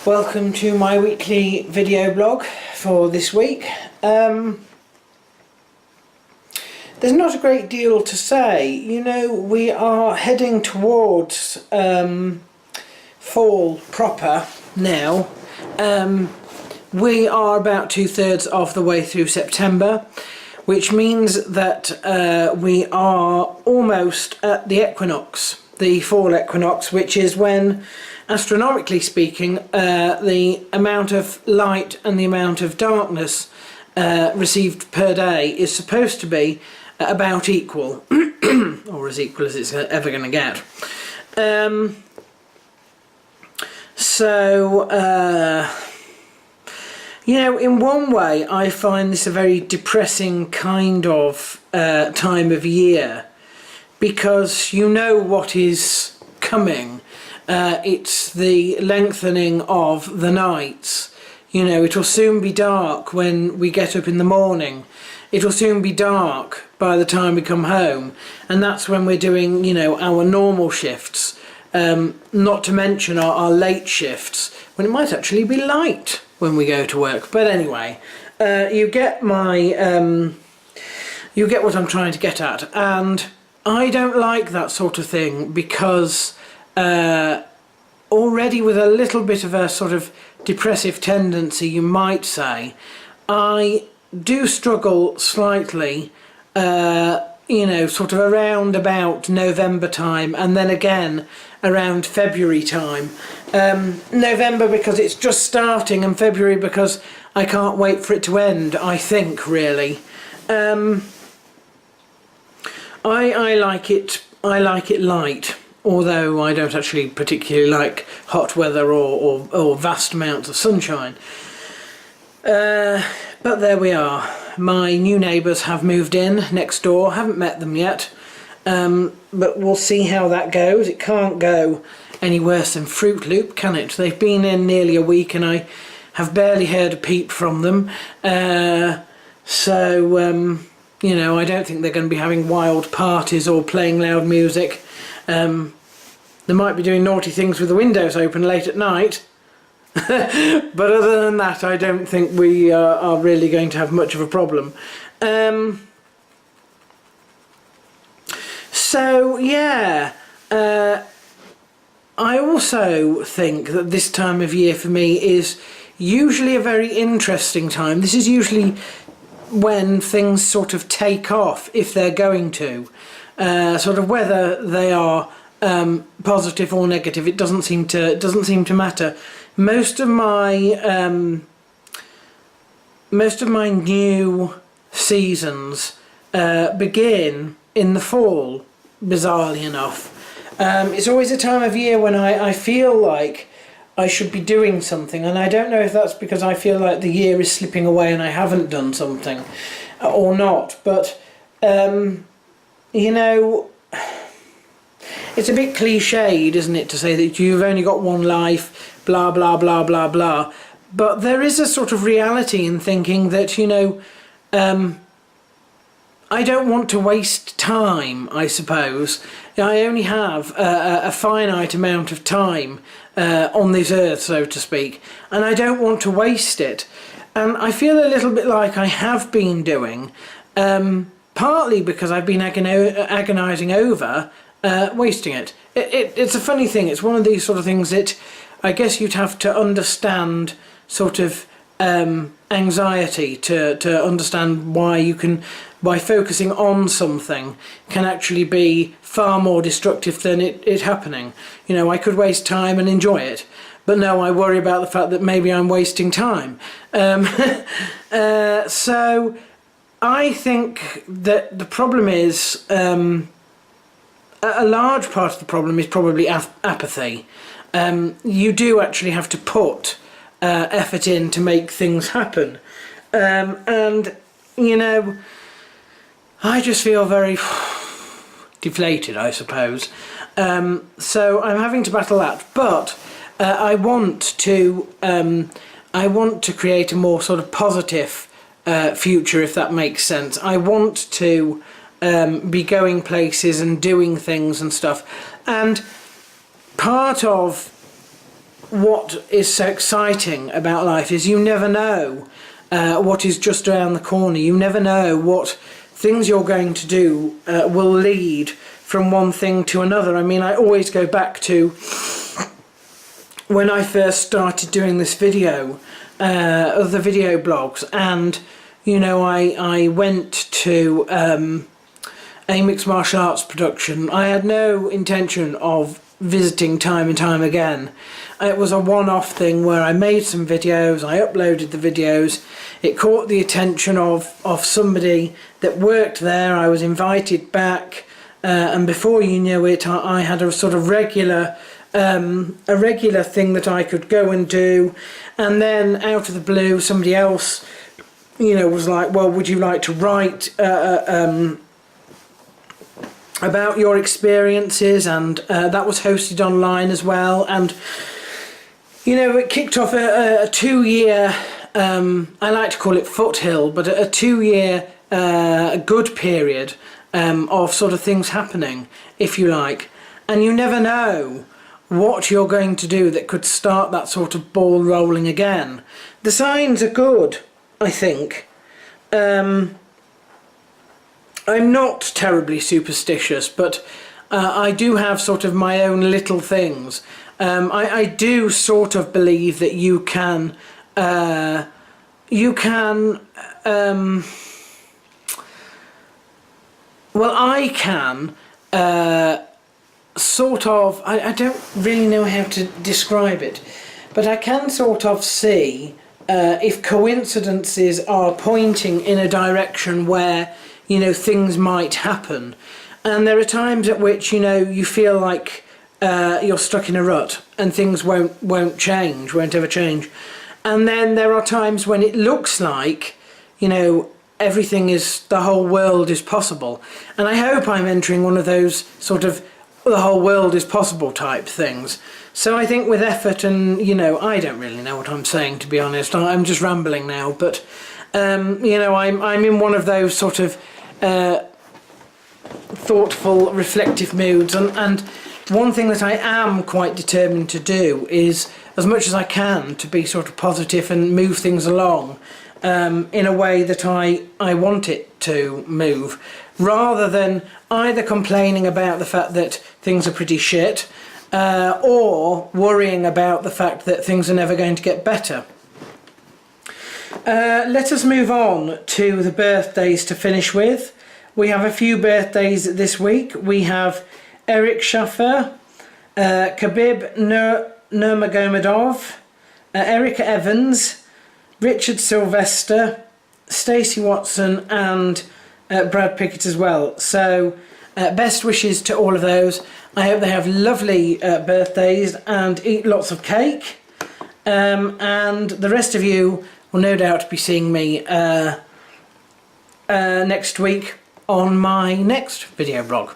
Welcome to my weekly video blog for this week. There's not a great deal to say. You know, we are heading towards fall proper now. We are about 2/3 of the way through September, which means that we are almost at the equinox, the fall equinox, which is when, astronomically speaking, the amount of light and the amount of darkness received per day is supposed to be about equal, or as equal as it's ever going to get. You know, in one way I find this a very depressing kind of time of year, because you know what is coming. It's the lengthening of the nights. You know, it'll soon be dark when we get up in the morning. It'll soon be dark by the time we come home, and that's when we're doing, you know, our normal shifts, not to mention our late shifts, when it might actually be light when we go to work. But anyway, you get my you get what I'm trying to get at, and I don't like that sort of thing, because already with a little bit of a sort of depressive tendency, you might say, I do struggle slightly, you know, sort of around about November time, and then again around February time. November because it's just starting, and February because I can't wait for it to end, I think, really. I like it light, although I don't actually particularly like hot weather or vast amounts of sunshine. But there we are. My new neighbours have moved in next door. Haven't met them yet, but we'll see how that goes. It can't go any worse than Fruit Loop, can it? They've been in nearly a week and I have barely heard a peep from them. You know, I don't think they're going to be having wild parties or playing loud music. They might be doing naughty things with the windows open late at night. But other than that, I don't think we are really going to have much of a problem. I also think that this time of year for me is usually a very interesting time. This is usually when things sort of take off, if they're going to. Sort of whether they are positive or negative, it doesn't seem to matter. Most of my new seasons begin in the fall, bizarrely enough. It's always a time of year when I feel like I should be doing something, and I don't know if that's because I feel like the year is slipping away and I haven't done something or not, but you know, it's a bit cliched, isn't it, to say that you've only got one life, blah blah blah blah blah, but there is a sort of reality in thinking that, you know, I don't want to waste time, I suppose. I only have a finite amount of time on this earth, so to speak, and I don't want to waste it. And I feel a little bit like I have been doing, partly because I've been agonising over wasting it. It's a funny thing. It's one of these sort of things that I guess you'd have to understand sort of anxiety to understand why you can, by focusing on something, can actually be far more destructive than it happening. You know, I could waste time and enjoy it, but no, I worry about the fact that maybe I'm wasting time. So I think that the problem is, a large part of the problem is probably apathy. You do actually have to put effort in to make things happen, and you know, I just feel very deflated, I suppose. So I'm having to battle that, but I want to create a more sort of positive future, if that makes sense. I want to be going places and doing things and stuff, and part of what is so exciting about life is you never know what is just around the corner. You never know what things you're going to do will lead from one thing to another. I mean, I always go back to when I first started doing this video, the video blogs, and you know, I went to a mixed martial arts production. I had no intention of visiting time and time again. It was a one-off thing where I made some videos, I uploaded the videos, it caught the attention of somebody that worked there. I was invited back, and before you knew it, I had a sort of regular thing that I could go and do. And then out of the blue, somebody else, you know, was like, well, would you like to write about your experiences? And that was hosted online as well. And you know, it kicked off a 2-year, I like to call it foothill, but a 2-year good period of sort of things happening, if you like. And you never know what you're going to do that could start that sort of ball rolling again. The signs are good, I think. I'm not terribly superstitious, but I do have sort of my own little things. I do sort of believe that you can well, I can sort of, I don't really know how to describe it, but I can sort of see if coincidences are pointing in a direction where, you know, things might happen. And there are times at which, you know, you feel like you're stuck in a rut and things won't ever change. And then there are times when it looks like, you know, the whole world is possible. And I hope I'm entering one of those sort of the whole world is possible type things. So I think with effort and, you know, I don't really know what I'm saying, to be honest. I'm just rambling now, but you know, I'm in one of those sort of thoughtful, reflective moods, and one thing that I am quite determined to do is, as much as I can, to be sort of positive and move things along in a way that I want it to move, rather than either complaining about the fact that things are pretty shit or worrying about the fact that things are never going to get better. Let us move on to the birthdays to finish with. We have a few birthdays this week. We have Eric Schaffer, Khabib Nurmagomedov, Erica Evans, Richard Sylvester, Stacey Watson, and Brad Pickett as well. So best wishes to all of those. I hope they have lovely birthdays and eat lots of cake. And the rest of you will no doubt be seeing me next week on my next video blog.